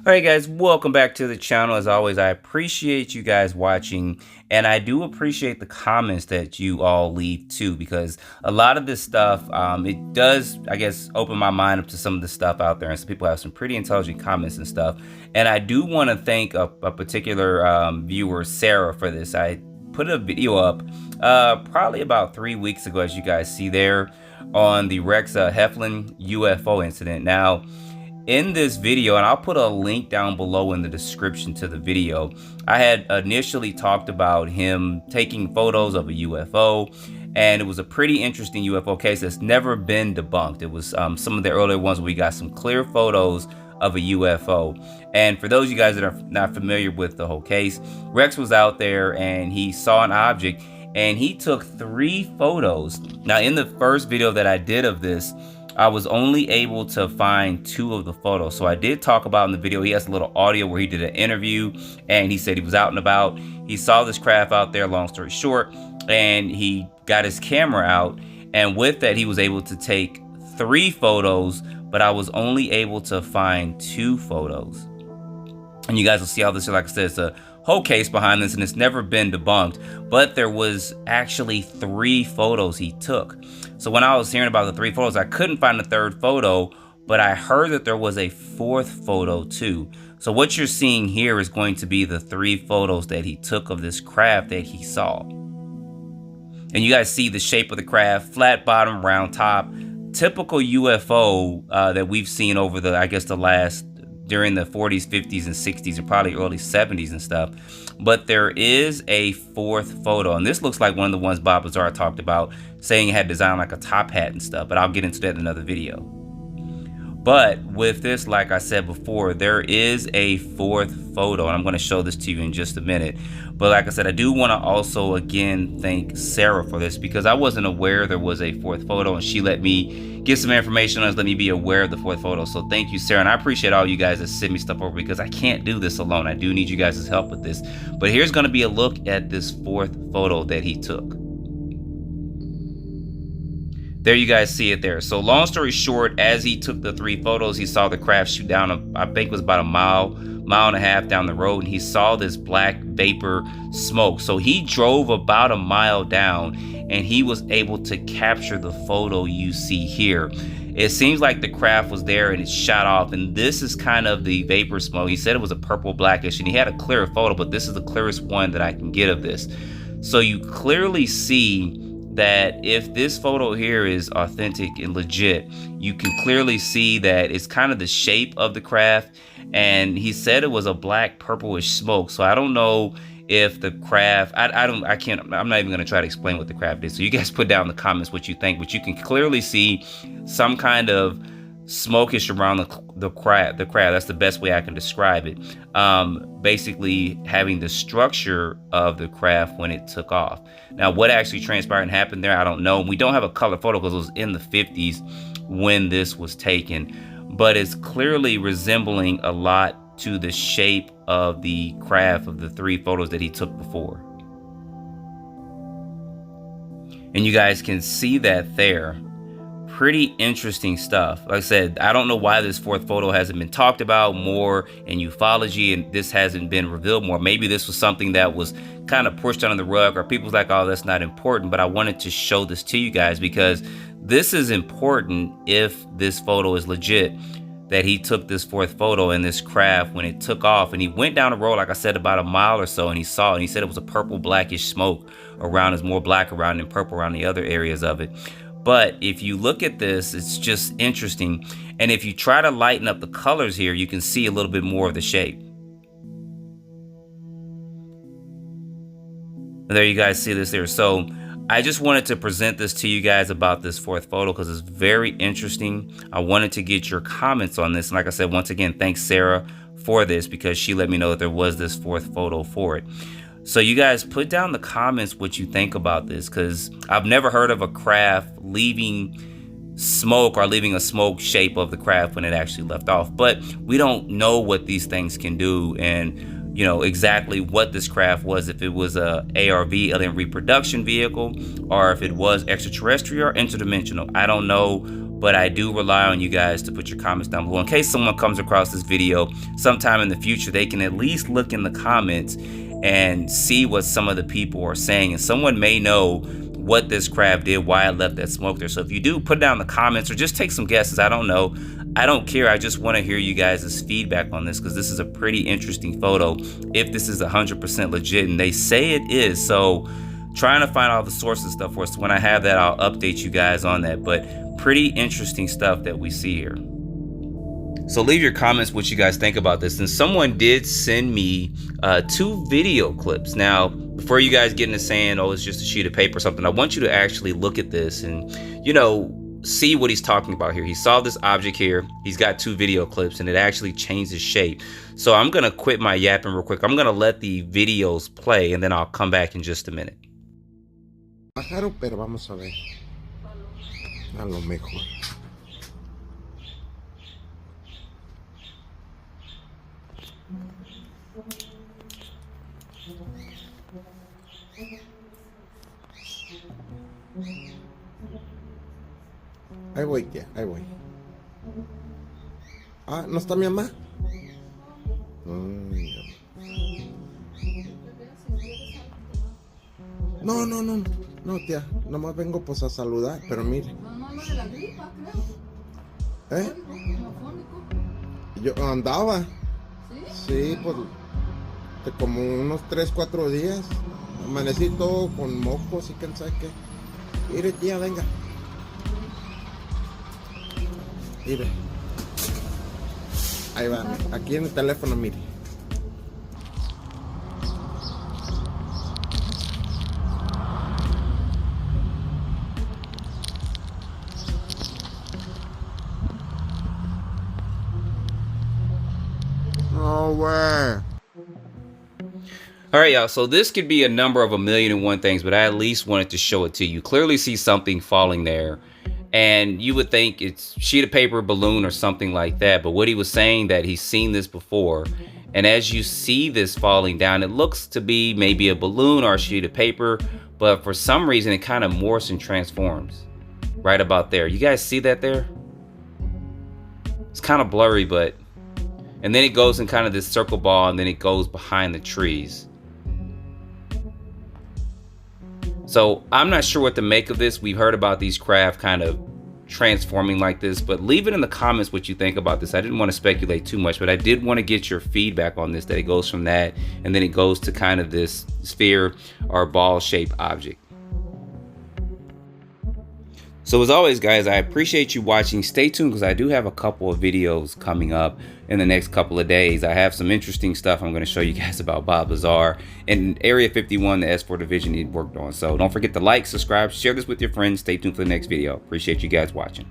Alright guys, welcome back to the channel. As always, I appreciate you guys watching, and I do appreciate the comments that you all leave too, because a lot of this stuff, it does, I guess, open my mind up to some of the stuff out there, and some people have some pretty intelligent comments and stuff. And I do want to thank a particular viewer, Sarah, for this. I put a video up probably about 3 weeks ago, as you guys see there, on the Rex Heflin UFO incident. Now, in this video, and I'll put a link down below in the description to the video, I had initially talked about him taking photos of a UFO, and it was a pretty interesting UFO case that's never been debunked. It was some of the earlier ones where we got some clear photos of a UFO. And for those of you guys that are not familiar with the whole case, Rex was out there and he saw an object and he took 3 photos. Now, in the first video that I did of this, I was only able to find 2 of the photos. So I did talk about in the video, he has a little audio where he did an interview and he said he was out and about. He saw this craft out there, long story short, and he got his camera out. And with that, he was able to take 3 photos, but I was only able to find 2 photos. And you guys will see how this, like I said, it's a whole case behind this and it's never been debunked, but there was actually 3 photos he took. So when I was hearing about the 3 photos, I couldn't find the 3rd photo, but I heard that there was a 4th photo too. So what you're seeing here is going to be the 3 photos that he took of this craft that he saw. And you guys see the shape of the craft, flat bottom, round top, typical UFO that we've seen over the, I guess, the last, during the 40s, 50s, and 60s, and probably early 70s and stuff. But there is a 4th photo, and this looks like one of the ones Bob Lazar talked about, saying it had designed like a top hat and stuff, but I'll get into that in another video. But with this, like I said before, there is a 4th photo, and I'm going to show this to you in just a minute. But like I said, I do want to also again thank Sarah for this, because I wasn't aware there was a 4th photo, and she let me get some information on us, let me be aware of the 4th photo. So thank you, Sarah, and I appreciate all you guys that send me stuff over, because I can't do this alone. I do need you guys' help with this. But here's going to be a look at this 4th photo that he took. There you guys see it there. So long story short, as he took the 3 photos, he saw the craft shoot down, I think it was about a mile and a half down the road, and he saw this black vapor smoke. So he drove about a mile down and he was able to capture the photo you see here. It seems like the craft was there and it shot off, and this is kind of the vapor smoke. He said it was a purple blackish, and he had a clearer photo, but this is the clearest one that I can get of this. So you clearly see that if this photo here is authentic and legit, you can clearly see that it's kind of the shape of the craft, and he said it was a black purplish smoke. So I don't know if the craft, I'm not even going to try to explain what the craft is. So you guys put down in the comments what you think, but you can clearly see some kind of smokish around the craft. That's the best way I can describe it. Basically having the structure of the craft when it took off. Now, what actually transpired and happened there, I don't know. We don't have a color photo because it was in the 50s when this was taken, but it's clearly resembling a lot to the shape of the craft of the 3 photos that he took before. And you guys can see that there. Pretty interesting stuff. Like I said, I don't know why this 4th photo hasn't been talked about more in ufology, and this hasn't been revealed more. Maybe this was something that was kind of pushed under the rug, or people's like, oh, that's not important. But I wanted to show this to you guys because this is important if this photo is legit, that he took this 4th photo in this craft when it took off, and he went down the road, like I said, about a mile or so, and he saw it, and he said it was a purple blackish smoke around. It's more black around than purple around the other areas of it. But if you look at this, it's just interesting. And if you try to lighten up the colors here, you can see a little bit more of the shape. And there you guys see this there. So I just wanted to present this to you guys about this 4th photo because it's very interesting. I wanted to get your comments on this. And like I said, once again, thanks Sarah for this, because she let me know that there was this 4th photo for it. So you guys put down in the comments what you think about this, because I've never heard of a craft leaving smoke or leaving a smoke shape of the craft when it actually left off. But we don't know what these things can do, and you know exactly what this craft was, if it was a ARV, alien reproduction vehicle, or if it was extraterrestrial or interdimensional. I don't know, but I do rely on you guys to put your comments down below in case someone comes across this video sometime in the future. They can at least look in the comments and see what some of the people are saying, and someone may know what this crab did, why it left that smoke there. So if you do, put it down in the comments or just take some guesses. I don't know. I don't care. I just want to hear you guys' feedback on this, because this is a pretty interesting photo if this is 100% legit, and they say it is. So trying to find all the sources and stuff for us. When I have that, I'll update you guys on that. But pretty interesting stuff that we see here. So leave your comments what you guys think about this. And someone did send me 2 video clips. Now, before you guys get into saying, oh, it's just a sheet of paper or something, I want you to actually look at this and, you know, see what he's talking about here. He saw this object here. He's got 2 video clips, and it actually changes shape. So I'm going to quit my yapping real quick. I'm going to let the videos play, and then I'll come back in just a minute. Pájaro, pero vamos a ver. A lo mejor. Ahí voy, tía, ahí voy. Ah, ¿no está mi mamá? No, no, no, no, tía, nomás vengo pues a saludar, pero mire. Mamá de la gripa, creo. ¿Eh? Yo andaba. ¿Sí? Sí, pues de como unos 3, 4 días. Amanecí todo con mocos y quién sabe qué. Mire, tía, venga. Mire. Ahí va, aquí en el teléfono, mire. No way. All right, y'all, so this could be a number of 1,000,001 things, but I at least wanted to show it to you. Clearly see something falling there, and you would think it's sheet of paper, balloon, or something like that. But what he was saying, that he's seen this before, and as you see this falling down, it looks to be maybe a balloon or a sheet of paper, but for some reason it kind of morphs and transforms right about there. You guys see that there? It's kind of blurry, but, and then it goes in kind of this circle ball, and then it goes behind the trees. So I'm not sure what to make of this. We've heard about these craft kind of transforming like this, but leave it in the comments what you think about this. I didn't want to speculate too much, but I did want to get your feedback on this, that it goes from that and then it goes to kind of this sphere or ball shaped object. So as always, guys, I appreciate you watching. Stay tuned, because I do have a couple of videos coming up in the next couple of days. I have some interesting stuff I'm going to show you guys about Bob Lazar and Area 51, the S4 division he worked on. So don't forget to like, subscribe, share this with your friends. Stay tuned for the next video. Appreciate you guys watching.